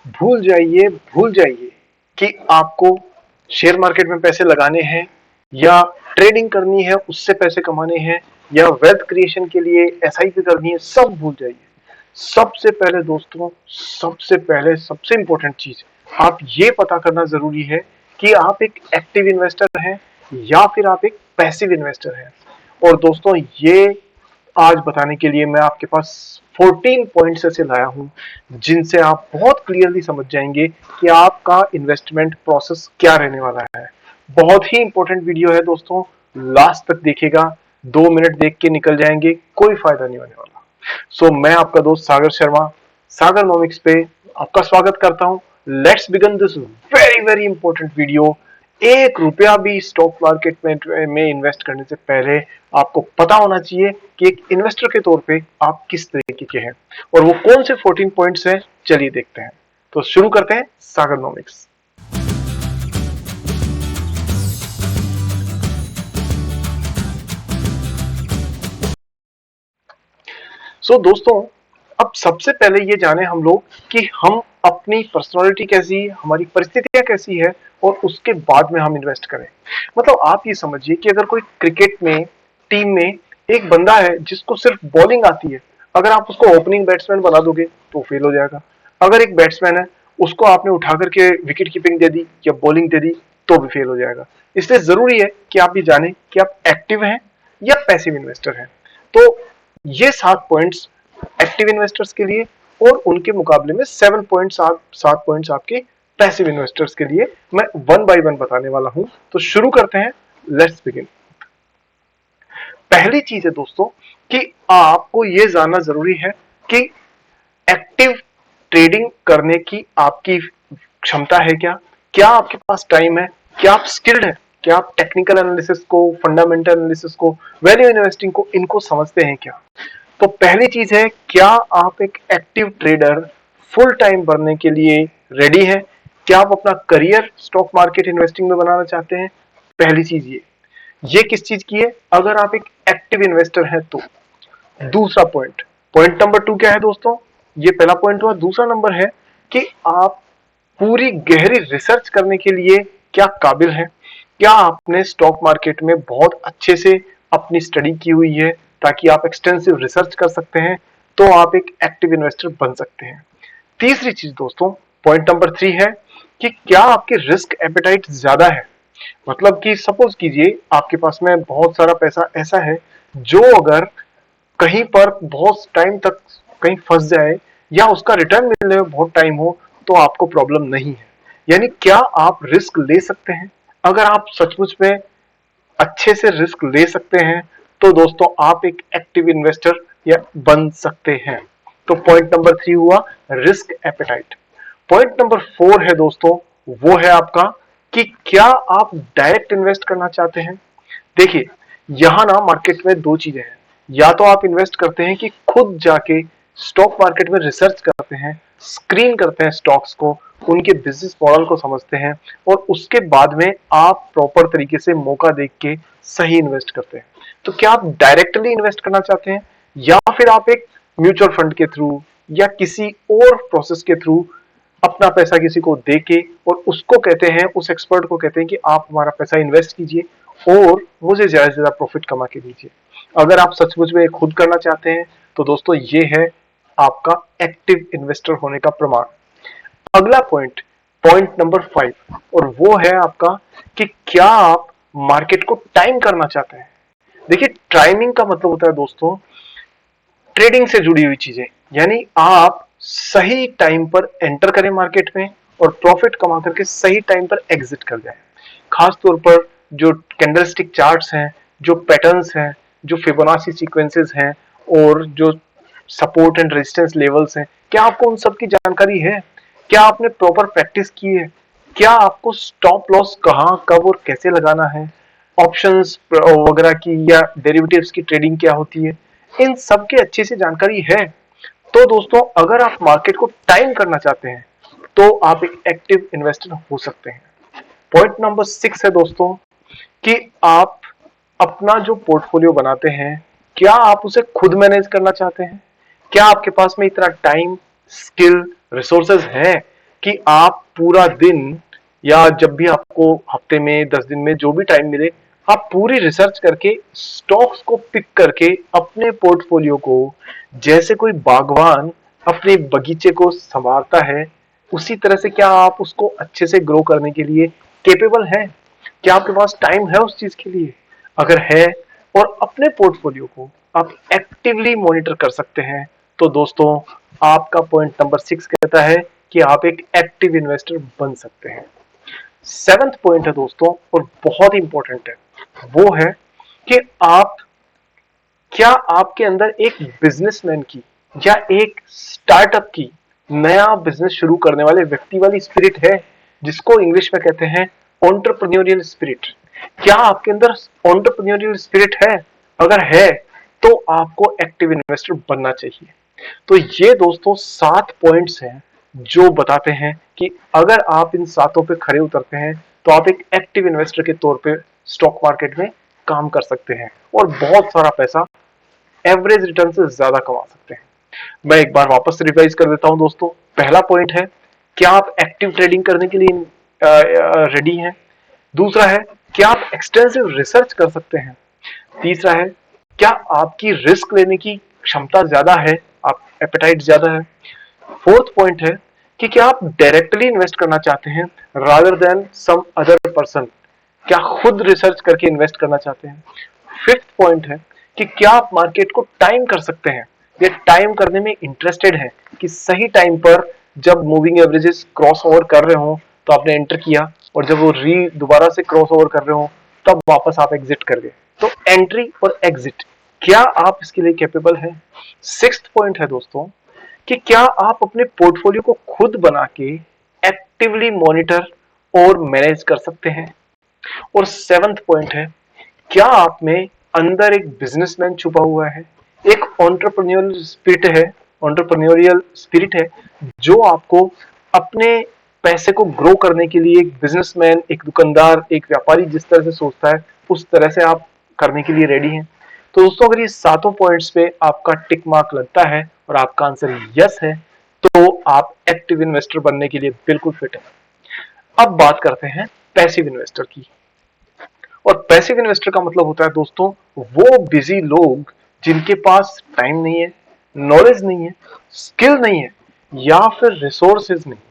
भूल जाइए कि आपको शेयर मार्केट में पैसे लगाने हैं या ट्रेडिंग करनी है, उससे पैसे कमाने हैं या वेल्थ क्रिएशन के लिए एसआईपी करनी है, सब भूल जाइए। सबसे पहले दोस्तों, सबसे पहले सबसे इंपॉर्टेंट चीज आप ये पता करना जरूरी है कि आप एक एक्टिव इन्वेस्टर हैं या फिर आप एक पैसिव इन्वेस्टर हैं। और दोस्तों, ये आज बताने के लिए मैं आपके पास 14 पॉइंट्स ऐसे लाया हूं जिनसे आप बहुत क्लियरली समझ जाएंगे कि आपका इन्वेस्टमेंट प्रोसेस क्या रहने वाला है। बहुत ही इंपॉर्टेंट वीडियो है दोस्तों, लास्ट तक देखिएगा। 2 मिनट देख के निकल जाएंगे, कोई फायदा नहीं होने वाला। मैं आपका दोस्त सागर शर्मा, सागर नॉमिक्स पे आपका स्वागत करता हूं। Let's begin this very very important video. 1 रुपया भी स्टॉक मार्केट में इन्वेस्ट करने से पहले आपको पता होना चाहिए कि एक इन्वेस्टर के तौर पे आप किस तरीके के हैं और वो कौन से 14 पॉइंट्स हैं, चलिए देखते हैं। तो शुरू करते हैं सागर नॉमिक्स। दोस्तों, अब सबसे पहले ये जाने हम लोग कि हम अपनी पर्सनालिटी कैसी, हमारी परिस्थितियां कैसी है और उसके बाद में हम इन्वेस्ट करें। मतलब आप ये समझिए कि अगर कोई क्रिकेट में टीम में एक बंदा है जिसको सिर्फ बॉलिंग आती है, अगर आप उसको ओपनिंग बैट्समैन बना दोगे तो फेल हो जाएगा। अगर एक बैट्समैन है, उसको आपने उठा करके विकेट कीपिंग दे दी या बॉलिंग दे दी तो भी फेल हो जाएगा। इसलिए जरूरी है कि आप ये जाने कि आप एक्टिव हैं या पैसिव इन्वेस्टर हैं। तो ये 7 पॉइंट्स एक्टिव इन्वेस्टर्स के लिए और उनके मुकाबले में 7 पॉइंट्स आपके पैसिव इन्वेस्टर्स के लिए मैं 1 बाय 1 बताने वाला हूं। तो शुरू करते हैं, लेट्स बिगिन। पहली चीज है दोस्तों कि आपको यह जानना जरूरी है कि एक्टिव ट्रेडिंग करने की आपकी क्षमता है क्या, क्या आपके पास टाइम है, क्या आप स्किल्ड है, क्या आप टेक्निकल एनालिसिस को, फंडामेंटल एनालिसिस को, वैल्यू इन्वेस्टिंग को, इनको समझते हैं क्या। तो पहली चीज है, क्या आप एक एक्टिव ट्रेडर फुल टाइम बनने के लिए रेडी है, क्या आप अपना करियर स्टॉक मार्केट इन्वेस्टिंग में बनाना चाहते हैं। पहली चीज ये किस चीज की है, अगर आप एक एक्टिव इन्वेस्टर हैं तो। दूसरा पॉइंट, पॉइंट नंबर 2 क्या है दोस्तों, ये पहला पॉइंट हुआ। दूसरा नंबर है कि आप पूरी गहरी रिसर्च करने के लिए क्या काबिल है, क्या आपने स्टॉक मार्केट में बहुत अच्छे से अपनी स्टडी की हुई है ताकि आप एक्सटेंसिव रिसर्च कर सकते हैं, तो आप एक एक्टिव इन्वेस्टर बन सकते हैं। तीसरी चीज दोस्तों, पॉइंट नंबर 3 है कि क्या आपकी रिस्क एपेटाइट ज्यादा है। मतलब कि सपोज कीजिए आपके पास में बहुत सारा पैसा ऐसा है जो अगर कहीं पर बहुत टाइम तक कहीं फंस जाए या उसका रिटर्न मिलने में बहुत टाइम हो तो आपको प्रॉब्लम नहीं है। यानी क्या आप रिस्क ले सकते हैं। अगर आप सचमुच में अच्छे से रिस्क ले सकते हैं तो दोस्तों आप एक एक्टिव इन्वेस्टर या बन सकते हैं। तो पॉइंट नंबर 3 हुआ रिस्क एपेटाइट। पॉइंट नंबर 4 है दोस्तों, वो है आपका कि क्या आप डायरेक्ट इन्वेस्ट करना चाहते हैं। देखिए, यहां ना मार्केट में 2 चीजें हैं, या तो आप इन्वेस्ट करते हैं कि खुद जाके स्टॉक मार्केट में रिसर्च करते हैं, स्क्रीन करते हैं स्टॉक्स को, उनके बिजनेस मॉडल को समझते हैं और उसके बाद में आप प्रॉपर तरीके से मौका देख के सही इन्वेस्ट करते हैं। तो क्या आप डायरेक्टली इन्वेस्ट करना चाहते हैं या फिर आप एक म्यूचुअल फंड के थ्रू या किसी और प्रोसेस के थ्रू अपना पैसा किसी को दे के और उसको कहते हैं, उस एक्सपर्ट को कहते हैं कि आप हमारा पैसा इन्वेस्ट कीजिए और मुझे ज्यादा से ज्यादा प्रॉफिट कमा के दीजिए। अगर आप सचमुच में खुद करना चाहते हैं तो दोस्तों ये है आपका एक्टिव इन्वेस्टर होने का प्रमाण। अगला पॉइंट, पॉइंट नंबर 5, और वो है आपका कि क्या आप मार्केट को टाइम करना चाहते हैं। देखिए, टाइमिंग का मतलब होता है दोस्तों ट्रेडिंग से जुड़ी हुई चीजें, यानी आप सही टाइम पर एंटर करें मार्केट में और प्रॉफिट कमा करके सही टाइम पर एग्जिट कर जाए। खास तौर पर जो कैंडलस्टिक चार्ट्स हैं, जो पैटर्न्स हैं, जो फिबोनाची सीक्वेंसेस हैं और जो सपोर्ट एंड रेजिस्टेंस लेवल्स हैं, क्या आपको उन सब की जानकारी है, क्या आपने प्रॉपर प्रैक्टिस की है, क्या आपको स्टॉप लॉस कहां कब और कैसे लगाना है, ऑप्शंस वगैरह की या डेरिवेटिव्स की ट्रेडिंग क्या होती है, इन सब की अच्छी से जानकारी है। तो दोस्तों, अगर आप मार्केट को टाइम करना चाहते हैं तो आप एक एक्टिव इन्वेस्टर हो सकते हैं। पॉइंट नंबर 6 है दोस्तों कि आप अपना जो पोर्टफोलियो बनाते हैं, क्या आप उसे खुद मैनेज करना चाहते हैं। क्या आपके पास में इतना टाइम, स्किल, रिसोर्सेज हैं कि आप पूरा दिन या जब भी आपको हफ्ते में 10 दिन में जो भी टाइम मिले, आप पूरी रिसर्च करके स्टॉक्स को पिक करके अपने पोर्टफोलियो को, जैसे कोई बागवान अपने बगीचे को संवारता है, उसी तरह से क्या आप उसको अच्छे से ग्रो करने के लिए केपेबल हैं? क्या आपके पास टाइम है उस चीज के लिए? अगर है और अपने पोर्टफोलियो को आप एक्टिवली मॉनिटर कर सकते हैं, तो दोस्तों आपका पॉइंट नंबर 6 कहता है कि आप एक एक्टिव इन्वेस्टर बन सकते हैं। सेवंथ पॉइंट है दोस्तों, और बहुत ही इंपॉर्टेंट है, वो है कि आप, क्या आपके अंदर एक बिजनेसमैन की या एक स्टार्टअप की, नया बिजनेस शुरू करने वाले व्यक्ति वाली स्पिरिट है, जिसको इंग्लिश में कहते हैं एंटरप्रेन्योरियल स्पिरिट? क्या आपके अंदर एंटरप्रेन्योरियल स्पिरिट है? अगर है तो आपको एक्टिव इन्वेस्टर बनना चाहिए। तो ये दोस्तों 7 पॉइंट्स हैं जो बताते हैं कि अगर आप इन सातों पे खरे उतरते हैं तो आप एक एक्टिव इन्वेस्टर के तौर पे स्टॉक मार्केट में काम कर सकते हैं और बहुत सारा पैसा एवरेज रिटर्न से ज्यादा कमा सकते हैं। मैं एक बार वापस से रिवाइज कर देता हूं दोस्तों। पहला पॉइंट है, क्या आप एक्टिव ट्रेडिंग करने के लिए रेडी हैं? दूसरा है, क्या आप एक्सटेंसिव रिसर्च कर सकते हैं? तीसरा है, क्या आपकी रिस्क लेने की क्षमता ज्यादा है, आप एपेटाइट ज्यादा है? फोर्थ पॉइंट है कि क्या आप डायरेक्टली इन्वेस्ट करना चाहते हैं rather than some other person? क्या खुद रिसर्च करके इन्वेस्ट करना चाहते हैं? फिफ्थ पॉइंट है कि क्या आप मार्केट को टाइम कर सकते हैं, या टाइम करने में इंटरेस्टेड हैं कि सही टाइम पर जब मूविंग एवरेजेस क्रॉस ओवर कर रहे हो तो आपने एंटर किया, और जब वो दोबारा से क्रॉस ओवर कर रहे हो तब वापस आप एग्जिट कर गए। तो एंट्री और एग्जिट, क्या आप इसके लिए कैपेबल हैं? सिक्स्थ पॉइंट है दोस्तों कि क्या आप अपने पोर्टफोलियो को खुद बना के एक्टिवली मॉनिटर और मैनेज कर सकते हैं? और सेवंथ पॉइंट है, क्या आप में अंदर एक बिजनेसमैन छुपा हुआ है, एक एंटरप्रेन्योरियल स्पिरिट है, जो आपको अपने पैसे को ग्रो करने के लिए, एक बिजनेसमैन, एक दुकानदार, एक व्यापारी जिस तरह से सोचता है उस तरह से आप करने के लिए रेडी हैं? तो दोस्तों अगर ये सातों पॉइंट्स पे आपका टिक मार्क लगता है और आपका आंसर यस है, तो आप एक्टिव इन्वेस्टर बनने के लिए बिल्कुल फिट है। अब बात करते हैं पैसिव इन्वेस्टर की। और पैसिव इन्वेस्टर का मतलब होता है दोस्तों, वो बिजी लोग जिनके पास टाइम नहीं है, नॉलेज नहीं है, स्किल नहीं है, या फिर रिसोर्सेज नहीं है।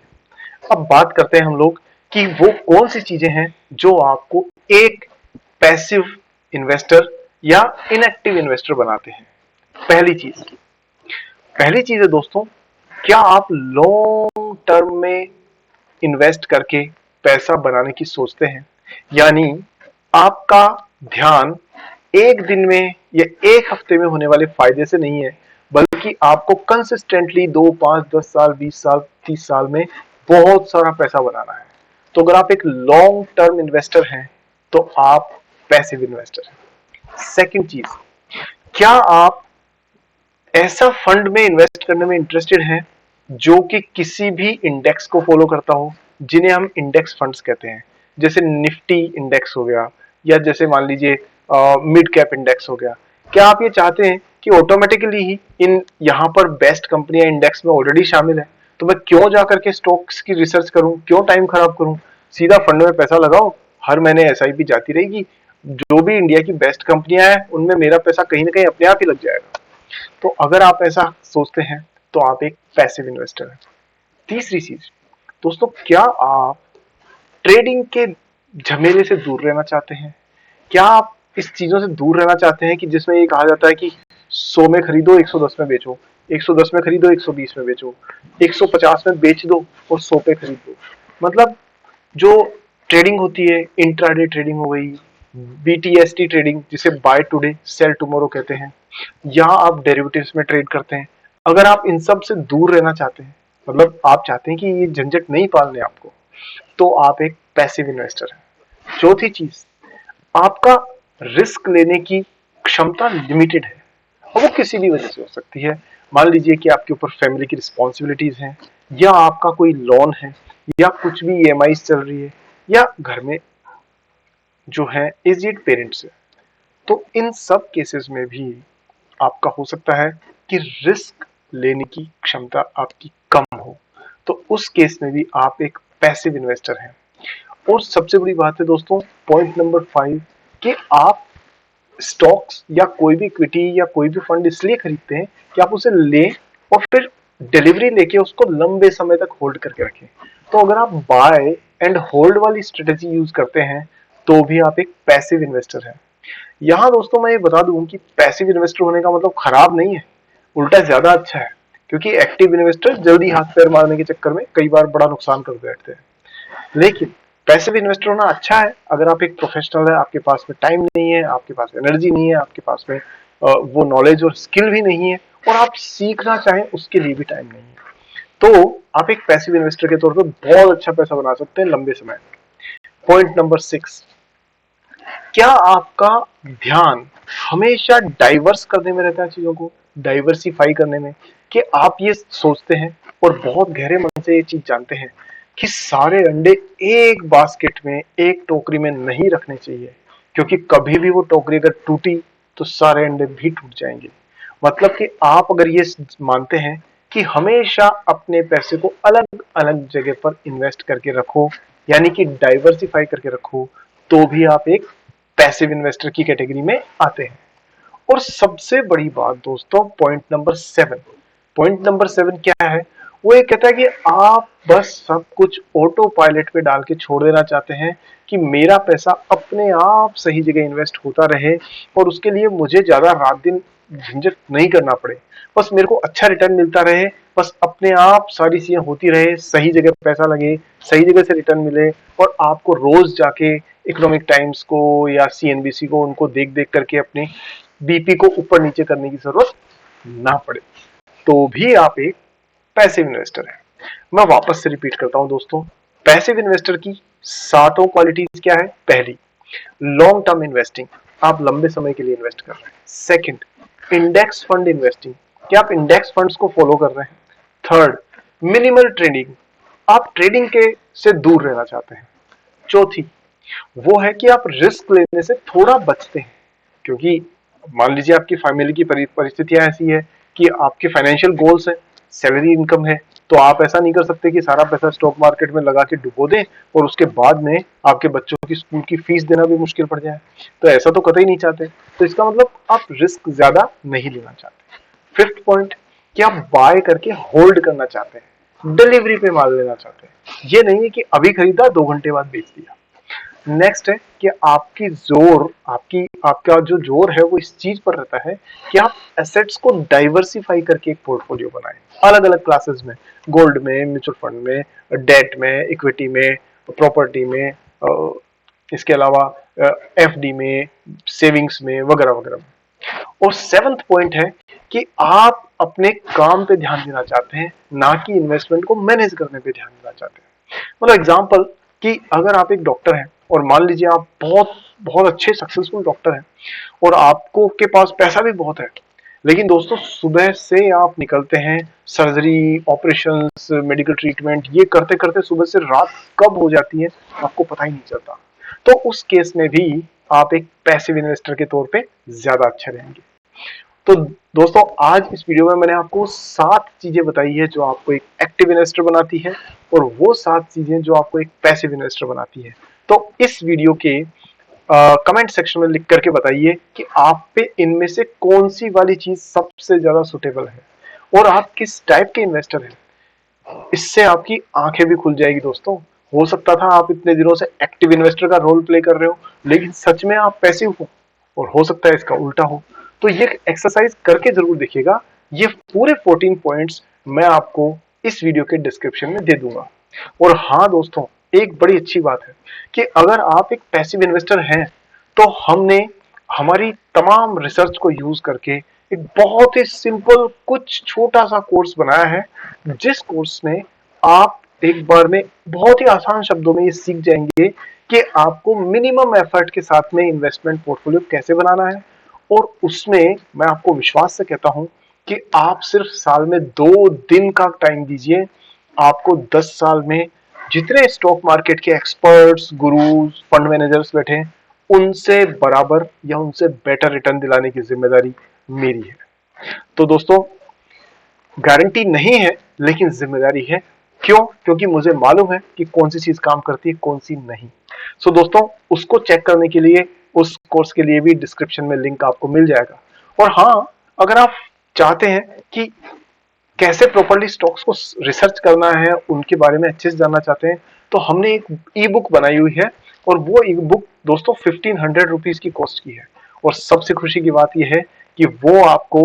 अब बात करते हैं हम लोग कि वो कौन सी चीजें हैं जो आपको एक पैसिव इन्वेस्टर या इनएक्टिव इन्वेस्टर बनाते हैं। पहली चीज है दोस्तों, क्या आप लॉन्ग टर्म में इन्वेस्ट करके पैसा बनाने की सोचते हैं? यानी आपका ध्यान एक दिन में या एक हफ्ते में होने वाले फायदे से नहीं है, बल्कि आपको कंसिस्टेंटली 2 5 10 साल 20 साल 30 साल में बहुत सारा पैसा बनाना है। तो अगर आप एक लॉन्ग टर्म इन्वेस्टर हैं तो आप पैसिव इन्वेस्टर हैं। सेकंड चीज, क्या आप ऐसा फंड में इन्वेस्ट करने में इंटरेस्टेड हैं जो कि किसी भी इंडेक्स को फॉलो करता हो, जिन्हें हम इंडेक्स फंड्स कहते हैं, जैसे निफ्टी इंडेक्स हो गया, या जैसे मान लीजिए मिड कैप इंडेक्स हो गया? क्या आप ये चाहते हैं कि ऑटोमेटिकली ही इन यहाँ पर बेस्ट कंपनियां इंडेक्स में ऑलरेडी शामिल है, तो मैं क्यों जा करके स्टॉक्स की रिसर्च करूं, क्यों टाइम खराब करूं, सीधा फंड में पैसा लगाओ, हर महीने एसआईपी जाती रहेगी, जो भी इंडिया की बेस्ट कंपनियां हैं उनमें मेरा पैसा कहीं ना कहीं अपने आप ही लग जाएगा। तो अगर आप ऐसा सोचते हैं तो आप एक पैसिव इन्वेस्टर हैं। तीसरी चीज दोस्तों, क्या आप ट्रेडिंग के झमेले से दूर रहना चाहते हैं? क्या आप इस चीजों से दूर रहना चाहते हैं कि जिसमें ये कहा जाता है कि 100 में खरीदो 110 में बेचो, 110 में खरीदो 120 में बेचो, 150 में बेच दो और 100 पे खरीद दो? मतलब जो ट्रेडिंग होती है, इंट्राडे ट्रेडिंग हो गई, बीटीएसटी ट्रेडिंग जिसे बाय टुडे सेल टुमारो कहते हैं, या आप डेरिवेटिव्स में ट्रेड करते हैं, अगर आप इन सब से दूर रहना चाहते हैं, मतलब आप चाहते हैं कि ये झंझट नहीं पालने आपको, तो आप एक पैसिव इन्वेस्टर हैं। चौथी चीज, आपका रिस्क लेने की क्षमता लिमिटेड है, और वो किसी भी वजह से हो सकती है। मान लीजिए कि आपके ऊपर फैमिली की रिस्पॉन्सिबिलिटीज हैं, या आपका कोई लोन है, या कुछ भी ईएमआई चल रही है, या घर में जो है एजेड पेरेंट्स है। तो इन सब केसेस में भी आपका हो सकता है कि रिस्क लेने की क्षमता आपकी कम हो। तो उस केस में भी आप एक पैसिव इन्वेस्टर हैं। और सबसे बड़ी बात है दोस्तों, पॉइंट नंबर 5, कि आप स्टॉक्स या कोई भी इक्विटी या कोई भी फंड इसलिए खरीदते हैं कि आप उसे लें और फिर डिलीवरी लेके उसको लंबे समय तक होल्ड करके रखें। तो अगर आप बाय एंड होल्ड वाली स्ट्रेटेजी यूज करते हैं तो भी आप एक पैसिव इन्वेस्टर हैं। यहाँ दोस्तों मैं ये बता दूं कि पैसिव इन्वेस्टर होने का मतलब खराब नहीं है, उल्टा ज्यादा अच्छा है। क्योंकि एक्टिव इन्वेस्टर जल्दी हाथ पैर मारने के चक्कर में कई बार बड़ा नुकसान कर बैठते हैं। लेकिन पैसिव इन्वेस्टर होना अच्छा है अगर आप एक प्रोफेशनल है, आपके पास में टाइम नहीं है, आपके पास एनर्जी नहीं है, आपके पास में वो नॉलेज और स्किल भी नहीं है, और आप सीखना चाहें उसके लिए भी टाइम नहीं है, तो आप एक पैसिव इन्वेस्टर के तौर पर बहुत अच्छा पैसा बना सकते हैं लंबे समय। पॉइंट नंबर 6, क्या आपका ध्यान हमेशा डाइवर्स करने में रहता है, चीजों को डाइवर्सिफाई करने में, कि आप ये सोचते हैं और बहुत गहरे मन से ये चीज जानते हैं कि सारे अंडे एक बास्केट में, एक टोकरी में नहीं रखने चाहिए, क्योंकि कभी भी वो टोकरी अगर टूटी तो सारे अंडे भी टूट जाएंगे। मतलब कि आप अगर ये मानते हैं कि हमेशा अपने पैसे को अलग अलग जगह पर इन्वेस्ट करके रखो, यानी कि डाइवर्सिफाई करके रखो, तो भी आप एक पैसिव इन्वेस्टर की कैटेगरी में आते हैं। और सबसे बड़ी बात दोस्तों, पॉइंट नंबर 7 क्या है, वो ये कहता है कि आप बस सब कुछ ऑटो पायलट पे डाल के छोड़ देना चाहते हैं कि मेरा पैसा अपने आप सही जगह इन्वेस्ट होता रहे और उसके लिए मुझे ज्यादा रात दिन झंझट नहीं करना पड़े, बस मेरे को अच्छा रिटर्न मिलता रहे, बस अपने आप सारी चीजें होती रहे, सही जगह पैसा लगे, सही जगह से रिटर्न मिले, और आपको रोज जाके इकोनॉमिक टाइम्स को या सीएनबीसी को उनको देख देख करके अपने बीपी को ऊपर नीचे करने की जरूरत ना पड़े, तो भी आप एक पैसिव इन्वेस्टर है। मैं वापस से रिपीट करता हूं दोस्तों, पैसिव इन्वेस्टर की 7 क्वालिटीज क्या है। पहली, लॉन्ग टर्म इन्वेस्टिंग, आप लंबे समय के लिए इन्वेस्ट कर रहे हैं। सेकंड, इंडेक्स फंड इन्वेस्टिंग, क्या आप इंडेक्स फंड्स को फॉलो कर रहे हैं। थर्ड, मिनिमल ट्रेडिंग, आप ट्रेडिंग के से दूर रहना चाहते हैं। चौथी, वो है कि आप रिस्क लेने से थोड़ा बचते हैं, क्योंकि मान लीजिए आपकी फैमिली की परिस्थितियां ऐसी है कि आपके फाइनेंशियल गोल्स है, सैलरी इनकम है, तो आप ऐसा नहीं कर सकते कि सारा पैसा स्टॉक मार्केट में लगा के डुबो दें और उसके बाद में आपके बच्चों की स्कूल की फीस देना भी मुश्किल पड़ जाए, तो ऐसा तो कतई नहीं चाहते। तो इसका मतलब आप रिस्क ज्यादा नहीं लेना चाहते। फिफ्थ पॉइंट, कि आप बाय करके होल्ड करना चाहते हैं, डिलीवरी पे माल लेना चाहते हैं, ये नहीं है कि अभी खरीदा 2 घंटे बाद बेच दिया। नेक्स्ट है कि आपका जो जोर है वो इस चीज पर रहता है कि आप एसेट्स को डाइवर्सिफाई करके एक पोर्टफोलियो बनाएं, अलग अलग क्लासेस में, गोल्ड में, म्यूचुअल फंड में, डेट में, इक्विटी में, प्रॉपर्टी में, इसके अलावा एफडी में, सेविंग्स में, वगैरह वगैरह। और सेवंथ पॉइंट है कि आप अपने काम पे ध्यान देना चाहते हैं, ना कि इन्वेस्टमेंट को मैनेज करने पे ध्यान देना चाहते हैं। मतलब एग्जांपल, कि अगर आप एक डॉक्टर हैं और मान लीजिए आप बहुत बहुत अच्छे सक्सेसफुल डॉक्टर हैं और आपको के पास पैसा भी बहुत है, लेकिन दोस्तों सुबह से आप निकलते हैं, सर्जरी, ऑपरेशंस, मेडिकल ट्रीटमेंट, ये करते करते सुबह से रात कब हो जाती है आपको पता ही नहीं चलता, तो उस केस में भी आप एक पैसिव इन्वेस्टर के तौर पे ज्यादा अच्छे रहेंगे। तो दोस्तों आज इस वीडियो में मैंने आपको 7 चीजें बताई है जो आपको एक एक्टिव इन्वेस्टर बनाती है, और वो 7 चीजें जो आपको एक पैसिव इन्वेस्टर बनाती है। तो इस वीडियो के कमेंट सेक्शन में लिख करके बताइए कि आप पे इनमें से कौन सी वाली चीज सबसे ज्यादा सुटेबल है और आप किस टाइप के इन्वेस्टर हैं। इससे आपकी आंखें भी खुल जाएगी दोस्तों। हो सकता था आप इतने दिनों से एक्टिव इन्वेस्टर का रोल प्ले कर रहे हो, लेकिन सच में आप पैसिव हो, और हो सकता है इसका उल्टा हो। तो ये एक्सरसाइज करके जरूर देखिएगा। ये पूरे 14 पॉइंट्स मैं आपको इस वीडियो के डिस्क्रिप्शन में दे दूंगा। और हाँ दोस्तों, एक बड़ी अच्छी बात है कि अगर आप एक पैसिव इन्वेस्टर हैं तो हमने हमारी तमाम रिसर्च को यूज करके एक बहुत ही सिंपल कुछ छोटा सा कोर्स बनाया है, जिस कोर्स में आप एक बार में बहुत ही आसान शब्दों में ये सीख जाएंगे कि आपको मिनिमम एफर्ट के साथ में इन्वेस्टमेंट पोर्टफोलियो कैसे बनाना है। और उसमें मैं आपको विश्वास से कहता हूं कि आप सिर्फ साल में 2 दिन का टाइम दीजिए, आपको 10 साल में जितने स्टॉक मार्केट के एक्सपर्ट्स, गुरुज, फंड मैनेजर्स बैठे हैं, उनसे बराबर या उनसे बेटर रिटर्न दिलाने की जिम्मेदारी मेरी है। तो दोस्तों, गारंटी नहीं है लेकिन जिम्मेदारी है, क्यों? क्योंकि मुझे मालूम है कि कौन सी चीज काम करती है, कौन सी नहीं। सो दोस्तों, उसको चेक करने के लिए उस कोर्स के लिए भी डिस्क्रिप्शन में लिंक आपको मिल जाएगा। और हाँ, अगर आप चाहते हैं कि कैसे प्रॉपर्ली स्टॉक्स को रिसर्च करना है, उनके बारे में अच्छे से जानना चाहते हैं, तो हमने एक ई बुक बनाई हुई है। और वो ई बुक दोस्तों 1500 रुपीज की कॉस्ट की है। और सबसे खुशी की बात यह है कि वो आपको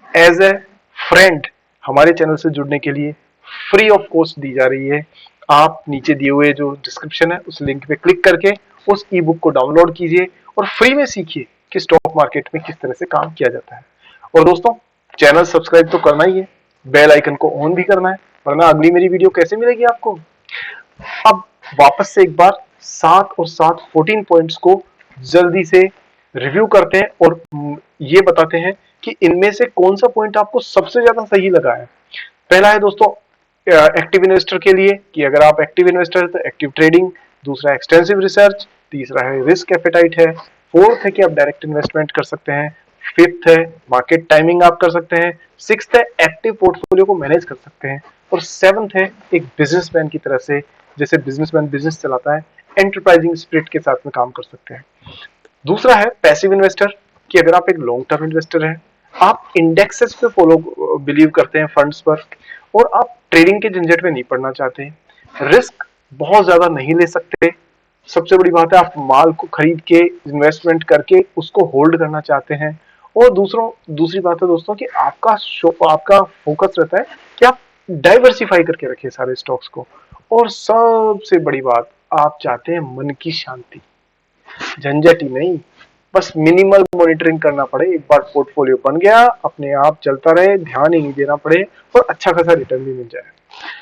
एज ए फ्रेंड हमारे चैनल से जुड़ने के लिए फ्री ऑफ कॉस्ट दी जा रही है। आप नीचे दिए हुए जो डिस्क्रिप्शन है उस लिंक पे क्लिक करके उस ई बुक को डाउनलोड कीजिए और फ्री में सीखिए कि स्टॉक मार्केट में किस तरह से काम किया जाता है। और दोस्तों, चैनल सब्सक्राइब तो करना ही है, बेल आइकन को ऑन भी करना है, वरना अगली मेरी वीडियो कैसे मिलेगी आपको। अब वापस से एक बार 7 पॉइंट्स को जल्दी से रिव्यू करते हैं और ये बताते हैं कि इनमें से कौन सा पॉइंट आपको सबसे ज्यादा सही लगा है। पहला है दोस्तों एक्टिव इन्वेस्टर के लिए कि अगर आप एक्टिव इन्वेस्टर है तो एक्टिव ट्रेडिंग। दूसरा एक्सटेंसिव रिसर्च। तीसरा है रिस्क एपेटाइट है। फोर्थ है कि आप डायरेक्ट इन्वेस्टमेंट कर सकते हैं। फिफ्थ है मार्केट टाइमिंग आप कर सकते हैं। सिक्स्थ है एक्टिव पोर्टफोलियो को मैनेज कर सकते हैं। और सेवंथ है एक बिजनेसमैन की तरह से, जैसे बिजनेसमैन बिजनेस चलाता है, एंटरप्राइजिंग स्पिरिट के साथ में काम कर सकते हैं। दूसरा है पैसिव इन्वेस्टर कि अगर आप एक लॉन्ग टर्म इन्वेस्टर हैं, आप इंडेक्सेस पे फॉलो बिलीव करते हैं, फंड्स पर, और आप ट्रेडिंग के झंझट में नहीं पड़ना चाहते, रिस्क बहुत ज्यादा नहीं ले सकते। सबसे बड़ी बात है आप माल को खरीद के इन्वेस्टमेंट करके उसको होल्ड करना चाहते हैं। और दूसरी बात है दोस्तों कि आपका फोकस रहता है कि आप डाइवर्सिफाई करके रखिए सारे स्टॉक्स को। और सबसे बड़ी बात, आप चाहते हैं मन की शांति, झंझट ही नहीं, बस मिनिमल मॉनिटरिंग करना पड़े, एक बार पोर्टफोलियो बन गया अपने आप चलता रहे, ध्यान ही नहीं देना पड़े और अच्छा खासा रिटर्न भी मिल जाए।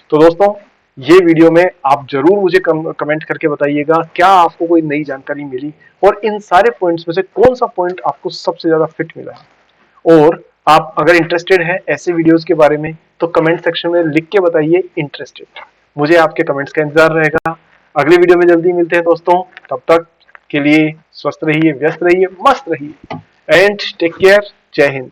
तो दोस्तों, ये वीडियो में आप जरूर मुझे कमेंट करके बताइएगा क्या आपको कोई नई जानकारी मिली और इन सारे पॉइंट्स में से कौन सा पॉइंट आपको सबसे ज्यादा फिट मिला है। और आप अगर इंटरेस्टेड हैं ऐसे वीडियोस के बारे में तो कमेंट सेक्शन में लिख के बताइए इंटरेस्टेड। मुझे आपके कमेंट्स का इंतजार रहेगा। अगली वीडियो में जल्दी मिलते हैं दोस्तों, तब तक के लिए स्वस्थ रहिए, व्यस्त रहिए, मस्त रहिए एंड टेक केयर। जय हिंद।